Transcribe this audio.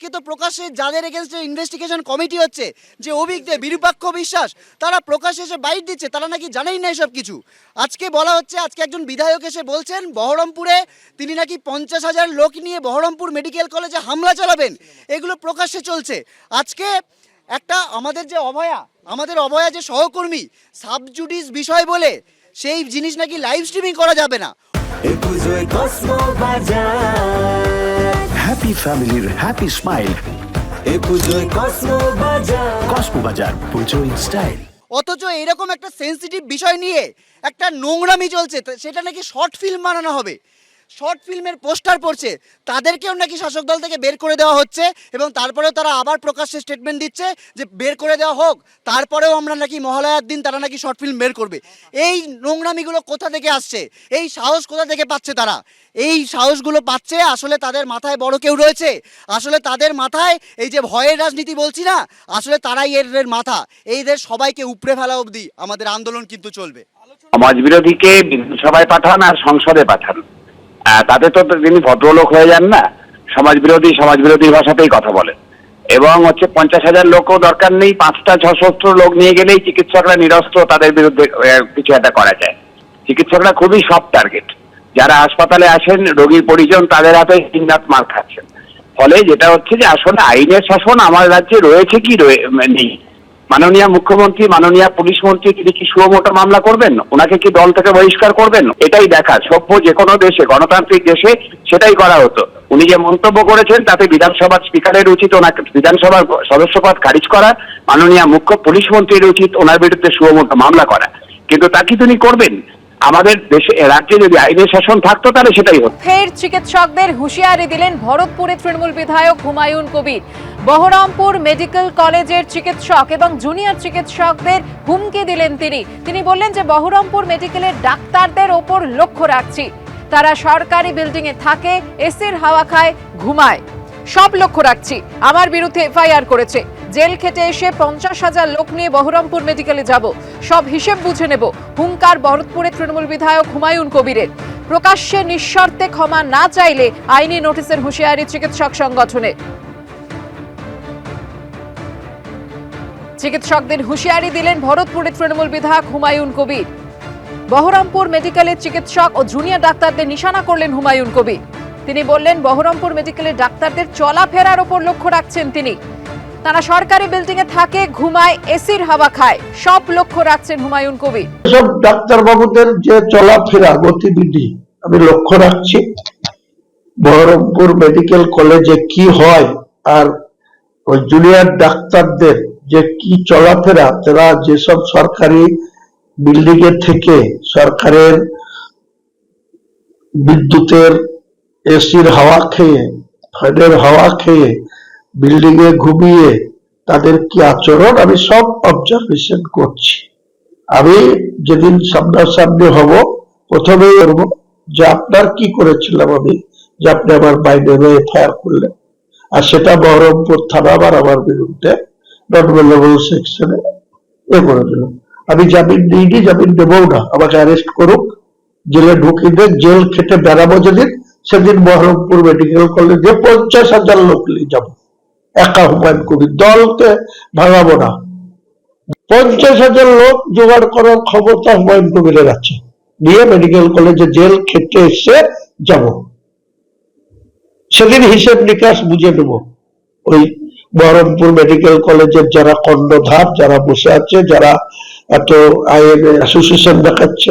আজকে তো প্রকাশ্যে যাদের এগেনস্টে ইনভেস্টিগেশন কমিটি হচ্ছে, যে অভিজ্ঞ বিরূপাক্ষ বিশ্বাস, তারা প্রকাশ্যে এসে বাইট দিচ্ছে, তারা নাকি জানেই না এসব কিছু। আজকে বলা হচ্ছে, আজকে একজন বিধায়ক এসে বলছেন বহরমপুরে তিনি নাকি 50,000 লোক নিয়ে বহরমপুর মেডিকেল কলেজে হামলা চালাবেন। এগুলো প্রকাশ্যে চলছে। আজকে একটা আমাদের অভয়া যে সহকর্মী সাবজুডিস বিষয় বলে সেই জিনিস নাকি লাইভ স্ট্রিমিং করা যাবে না। হ্যাপি ফ্যামিলির হ্যাপি স্মাইল, কসমো বাজার, পুজোর স্টাইল। অথচ এরকম একটা সেন্সিটিভ বিষয় নিয়ে একটা নোংরামি চলছে, সেটা নাকি শর্ট ফিল্ম বানানো হবে। শর্ট ফিল্মের পোস্টার পড়ছে, তাদেরকেও নাকি শাসক দল থেকে বের করে দেওয়া হচ্ছে, এবং তারপরেও তারা আবার প্রকাশ্যে স্টেটমেন্ট দিচ্ছে যে বের করে দেওয়া হোক, তারপরেও আমরা নাকি মহালয়ার দিন তারা নাকি শর্ট ফিল্ম বের করবে। এই নোংরামিগুলো কোথা থেকে আসছে? এই সাহস কোথা থেকে পাচ্ছে তারা? এই সাহসগুলো পাচ্ছে আসলে তাদের মাথায় বড় কেউ রয়েছে। আসলে তাদের মাথায় এই যে ভয়ের রাজনীতি বলছি না, আসলে তারাই এর মাথা। এইদের সবাইকে উপড়ে ফেলা অবধি আমাদের আন্দোলন কিন্তু চলবে। সমাজ বিরোধীকে বিধানসভায় পাঠান আর সংসদে পাঠান, তাতে তো তিনি ভদ্রলোক হয়ে যান না। সমাজ বিরোধী ভাষাতেই কথা বলেন। এবং 50,000 লোকও দরকার নেই, 5টা সশস্ত্র লোক নিয়ে গেলেই চিকিৎসকরা নিরস্ত্র তাদের বিরুদ্ধে কিছু একটা করা যায়। চিকিৎসকরা খুবই সফট টার্গেট। যারা হাসপাতালে আসেন রোগীর পরিজন, তাদের হাতে দিনরাত মার খাচ্ছেন। ফলে যেটা হচ্ছে যে আসলে আইনের শাসন আমার রাজ্যে রয়েছে কি নেই। মাননীয় মুখ্যমন্ত্রী, মাননীয় পুলিশ মন্ত্রী, তিনি কি সুমোটো মামলা করবেন? ওনাকে কি দল থেকে বহিষ্কার করবেন? এটাই দেখা। সভ্য যে কোনো দেশে, গণতান্ত্রিক দেশে সেটাই করা হতো। উনি যে মন্তব্য করেছেন তাতে বিধানসভার স্পিকারের উচিত ওনাকে বিধানসভার সদস্যপদ খারিজ করা, মাননীয় মুখ্য পুলিশ মন্ত্রীর উচিত ওনার বিরুদ্ধে সুমোটো মামলা করা। কিন্তু তা কি তিনি করবেন? আমাদের দেশে, রাজ্যে যদি আইনের শাসন থাকতো তাহলে সেটাই হতো। ফের চিকিৎসকদের হুঁশিয়ারি দিলেন ভরতপুরে তৃণমূল বিধায়ক হুমায়ুন কবির। বহরমপুর মেডিকেল কলেজের চিকিৎসক এবং জুনিয়র চিকিৎসকদের হুমকি দিলেন তিনি বললেন যে বহরমপুর মেডিকেলের ডাক্তারদের ওপর লক্ষ্য রাখছি, তারা সরকারি বিল্ডিং এ থাকে, এসির হাওয়া খায়, ঘুমায়, সব লক্ষ্য রাখছি। আমার বিরুদ্ধে এফআইআর করেছে, জেল খেটে এসে 50,000 লোক নিয়ে বহরমপুর মেডিকেলে যাব, সব হিসেব বুঝে নেব। হুঙ্কার ভরতপুরে তৃণমূল বিধায়ক হুমায়ুন কবিরের। প্রকাশ্যে নিঃশর্তে ক্ষমা না চাইলে আইনি নোটিশের হুঁশিয়ারি চিকিৎসক সংগঠনের। চিকিৎসকদের হুঁশিয়ারি দিলেন ভরতপুরে তৃণমূল বিধায়ক হুমায়ুন কবির। বহরমপুর মেডিকেলের চিকিৎসক ও জুনিয়র ডাক্তারদের নিশানা করলেন হুমায়ুন কবির। তিনি বললেন বহরমপুর মেডিকেলের ডাক্তারদের চলাফেরার ওপর লক্ষ্য রাখছেন তিনি, তারা সরকারি বিল্ডিং এ থাকে, ঘুমায়, এসির হাওয়া খায়, সব লক্ষ্য রাখছেন হুমায়ুন কবির। সব ডাক্তার বাবুদের যে চলাফেরা গতিবিধি আমি লক্ষ্য রাখছি। বহরমপুর মেডিকেল কলেজে কি হয় আর ওই জুনিয়র ডাক্তারদের যে কি চলাফেরা, তারা যেসব সরকারি বিল্ডিং এ থেকে সরকারের বিদ্যুতের এসির হাওয়া খেয়ে, ফ্যানের হাওয়া খেয়ে, বিল্ডিং এ ঘুমিয়ে তাদের কি আচরণ আমি সব অবজারভেশন করছি। আমি যেদিন সামনাসামনি হব প্রথমেই করবো যে আপনার কি করেছিলাম আমি, যে আপনি আমার বাইরে এফআইআর করলেন, আর সেটা বহরমপুর থানা আবার আমার বিরুদ্ধে নট অ্যাভেলেবল সেকশনে করে দিল। আমি জামিন নিইনি, জামিন দেবও না, আমাকে অ্যারেস্ট করুক, জেলে ঢুকিয়ে দেন, জেল খেটে বেড়াবো যেদিন, সেদিন বহরমপুর মেডিকেল কলেজে 50,000 লোক নিয়ে যাবো। একা হুমায়ুন কবির, দলকে ভাঙাবো না। 50,000 লোক জোগাড় করার ক্ষমতা হুমায়ুন কবিরের আছে, নিয়ে মেডিকেল কলেজে জেল খেটে এসে যাব। সেদিন হিসেব নিকাশ বুঝে নেব। ওই বহরমপুর মেডিকেল কলেজের যারা কর্ণধার, যারা বসে আছে, যারা এত আইএম অ্যাসোসিয়েশন দেখাচ্ছে,